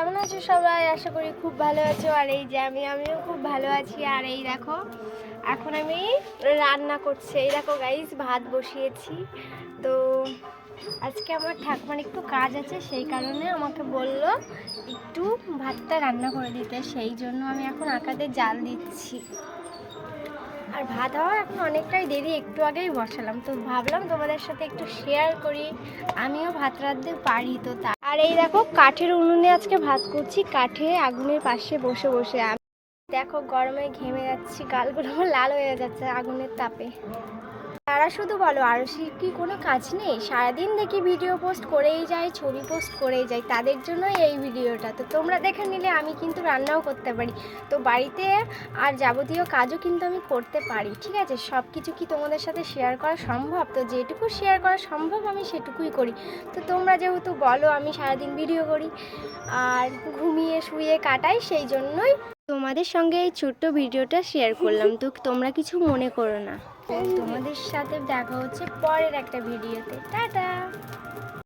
কেমন আছো সবাই? আশা করি খুব ভালো আছো। আর এই যে আমিও খুব ভালো আছি। আর এই দেখো এখন আমি রান্না করছি। এই দেখো গাইস, ভাত বসিয়েছি। তো আজকে আমার ঠাকুমার একটু কাজ আছে, সেই কারণে আমাকে বললো একটু ভাতটা রান্না করে দিতে, সেই জন্য আমি এখন আঁকাতে জাল দিচ্ছি। আর ভাত হওয়ার এখন অনেকটাই দেরি, একটু আগেই বসালাম, তো ভাবলাম তোমাদের সাথে একটু শেয়ার করি, আমিও ভাত রাঁধতে পারি। তো আর এই দেখো কাঠের উনুনে আজকে ভাত করছি, কাঠে আগুনের পাশে বসে বসে। আমি দেখো গরমে ঘেমে যাচ্ছি, গালগুলো লাল হয়ে যাচ্ছে আগুনের তাপে। তারা শুধু বলো আরও কি কোনো কাজ নেই? সারাদিন দেখি ভিডিও পোস্ট করেই যায়, ছবি পোস্ট করেই যায়, তাদের জন্যই এই ভিডিওটা। তো তোমরা দেখে নিলে আমি কিন্তু রান্নাও করতে পারি, তো বাড়িতে আর যাবতীয় কাজও কিন্তু আমি করতে পারি, ঠিক আছে? সব কিছু কি তোমাদের সাথে শেয়ার করা সম্ভব? তো যেটুকু শেয়ার করা সম্ভব আমি সেটুকুই করি। তো তোমরা যেহেতু বলো আমি সারাদিন ভিডিও করি আর ঘুমিয়ে শুয়ে কাটাই, সেই জন্যই তোমাদের সঙ্গে এই ছোট্ট ভিডিওটা শেয়ার করলাম। তো তোমরা কিছু মনে করো না। তোমাদের সাথে দেখা হচ্ছে পরের একটা ভিডিওতে। টাটা।